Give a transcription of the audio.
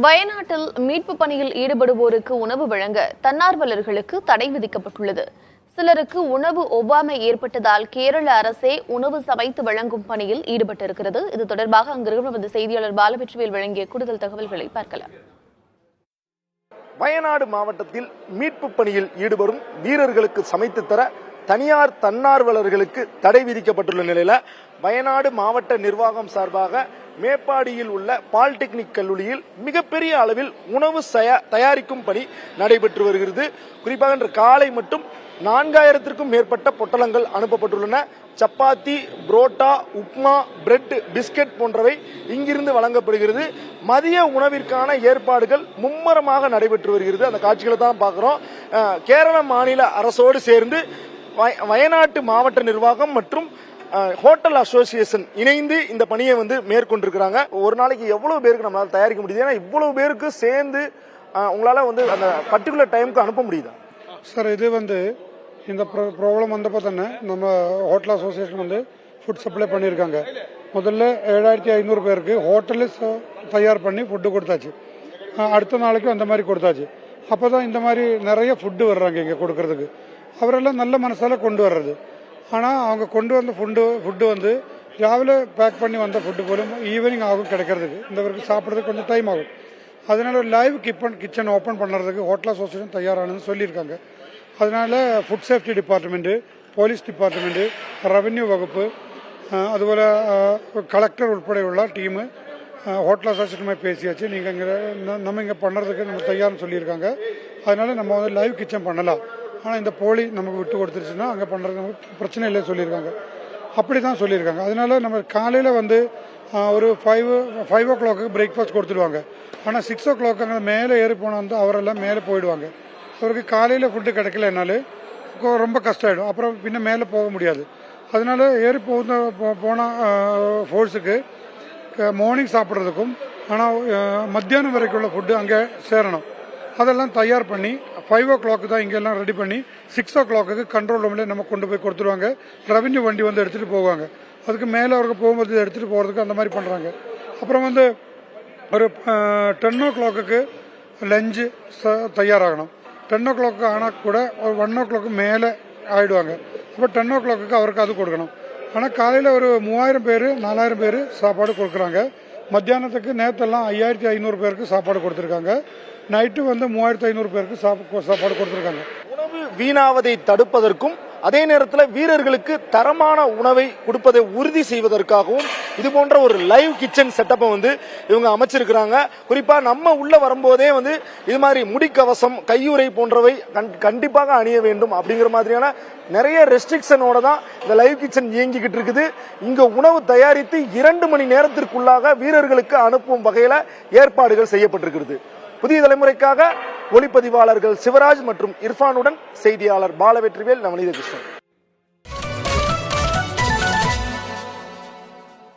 வயநாட்டில் மீட்பு பணியில் ஈடுபடுவோருக்கு உணவு வழங்க தன்னார்வலர்களுக்கு தடை விதிக்கப்பட்டுள்ளது. சிலருக்கு உணவு ஒவ்வாமை ஏற்பட்டதால் கேரள அரசே உணவு சமைத்து வழங்கும் பணியில் ஈடுபட்டிருக்கிறது. இது தொடர்பாக அங்கிருக்கும் நமது செய்தியாளர் பாலவெற்றிவேல் வழங்கிய கூடுதல் தகவல்களை பார்க்கலாம். வயநாடு மாவட்டத்தில் மீட்பு பணியில் ஈடுபடும் வீரர்களுக்கு சமைத்து தர தனியார் தன்னார்வலர்களுக்கு தடை விதிக்கப்பட்டுள்ள நிலையில வயநாடு மாவட்ட நிர்வாகம் சார்பாக மேப்பாடியில் உள்ள பாலிடெக்னிக் கல்லூரியில் மிகப்பெரிய அளவில் உணவு தயாரிக்கும் பணி நடைபெற்று வருகிறது. குறிப்பாக இன்று காலை மட்டும் 4000க்கும் மேற்பட்ட பொட்டலங்கள் அனுப்பப்பட்டுள்ளன. சப்பாத்தி, புரோட்டா, உப்மா, பிரெட், பிஸ்கட் போன்றவை இங்கிருந்து வழங்கப்படுகிறது. மதிய உணவிற்கான ஏற்பாடுகள் மும்முரமாக நடைபெற்று வருகிறது. அந்த காட்சிகளை தான் பார்க்கிறோம். கேரள மாநில அரசோடு சேர்ந்து வயநாட்டு மாவட்ட நிர்வாகம் மற்றும் ஹோட்டல் அசோசியேஷன் இணைந்து இந்த பணியை மேற்கொண்டிருக்கிறாங்க. ஒரு நாளைக்கு எவ்வளவு பேருக்கு நம்மளால தயாரிக்க முடியுது? ஏன்னா இவ்வளவு பேருக்கு சேர்ந்து உங்களால அந்த பர்டிகுலர் டைமுக்கு அனுப்ப முடியுதா சார்? இது இந்த ப்ராப்ளம் வந்தப்போ தானே நம்ம ஹோட்டல் அசோசியேஷன் ஃபுட் சப்ளை பண்ணியிருக்காங்க. முதல்ல 7500 பேருக்கு ஹோட்டலில் தயார் பண்ணி ஃபுட்டு கொடுத்தாச்சு. அடுத்த நாளைக்கும் அந்த மாதிரி கொடுத்தாச்சு. அப்போ தான் இந்த மாதிரி நிறைய ஃபுட்டு வர்றாங்க இங்கே கொடுக்கறதுக்கு. அவரெல்லாம் நல்ல மனசால கொண்டு வர்றது. ஆனால் அவங்க கொண்டு வந்த ஃபுட்டு ராவிலே பேக் பண்ணி வந்த ஃபுட்டு போலும் ஈவினிங் ஆகும் கிடைக்கிறதுக்கு. இந்த வரைக்கும் சாப்பிட்றதுக்கு கொஞ்சம் டைம் ஆகும். அதனால ஒரு லைவ் கிச்சன் ஓப்பன் பண்ணுறதுக்கு ஹோட்டல் அசோசியேஷன் தயாரானதுன்னு சொல்லியிருக்காங்க. அதனால food safety department, police department, revenue வகுப்பு, அதுபோல் கலெக்டர் உட்படையுள்ள டீமு ஹோட்டல் அசோசியேஷனுமே பேசியாச்சு. நம்ம இங்கே பண்ணுறதுக்கு நம்ம தயார்னு சொல்லியிருக்காங்க. அதனால நம்ம லைவ் கிச்சன் பண்ணலாம். ஆனால் இந்த போலி நமக்கு விட்டு கொடுத்துருச்சுன்னா அங்கே பண்ணுறது நமக்கு பிரச்சனை இல்லை சொல்லியிருக்காங்க. அப்படி தான் சொல்லியிருக்காங்க. அதனால நம்ம காலையில் ஒரு 5 o'clock பிரேக்ஃபாஸ்ட் கொடுத்துடுவாங்க. ஆனால் 6 o'clock அங்கே மேலே ஏறி போனால் அவரெல்லாம் மேலே போயிடுவாங்க. அவருக்கு காலையில் ஃபுட்டு கிடைக்கலனாலும் ரொம்ப கஷ்டம் ஆகிடும். அப்புறம் பின்ன மேலே போக முடியாது. அதனால ஏறி போன ஃபோர்ஸுக்கு மார்னிங் சாப்பிட்றதுக்கும் ஆனால் மத்தியானம் வரைக்கும் உள்ள ஃபுட்டு அங்கே சேரணும். அதெல்லாம் தயார் பண்ணி 5 o'clock தான் இங்கெல்லாம் ரெடி பண்ணி 6 o'clock கண்ட்ரோல் ரூம்ல நம்ம கொண்டு போய் கொடுத்துருவாங்க. ரெவென்யூ வண்டி எடுத்துட்டு போவாங்க. அதுக்கு மேலே அவருக்கு போகும்போது எடுத்துட்டு போகிறதுக்கு அந்த மாதிரி பண்ணுறாங்க. அப்புறம் ஒரு 10 o'clock லஞ்சு தயாராகணும். 10 o'clock ஆனால் கூட ஒரு 1 o'clock மேலே ஆயிடுவாங்க. அப்போ 10 o'clock அவருக்கு அது கொடுக்கணும். ஆனால் காலையில் ஒரு 3000 பேர் 4000 பேர் சாப்பாடு கொடுக்குறாங்க. மத்தியானத்துக்கு நேரத்தெல்லாம் 5500 பேருக்கு சாப்பாடு கொடுத்துருக்காங்க. நைட்டு 3500 பேருக்கு சாப்பாடு கொடுத்துருக்காங்க. உணவு வீணாவதை தடுப்பதற்கும் அதே நேரத்தில் வீரர்களுக்கு தரமான உணவை கொடுப்பதை உறுதி செய்வதற்காகவும் இது போன்ற ஒரு லைவ் கிச்சன் செட்டப்பை இவங்க அமைச்சிருக்கிறாங்க. குறிப்பா நம்ம உள்ள வரும்போதே இது மாதிரி முடிக்கவசம், கையுறை போன்றவை கண்டிப்பாக அணிய வேண்டும் அப்படிங்கிற மாதிரியான நிறைய ரெஸ்ட்ரிக்ஷனோட தான் இந்த லைவ் கிச்சன் இயங்கிக்கிட்டு இருக்குது. இங்க உணவு தயாரித்து 2 மணி நேரத்திற்குள்ளாக வீரர்களுக்கு அனுப்பும் வகையில ஏற்பாடுகள் செய்யப்பட்டிருக்கிறது. புதிய தலைமுறைக்காக ஒளிப்பதிவாளர்கள் சிவராஜ் மற்றும் இர்ஃபானுடன் செய்தியாளர் பாலவெற்றிவேல், நவநீத கிருஷ்ணன்.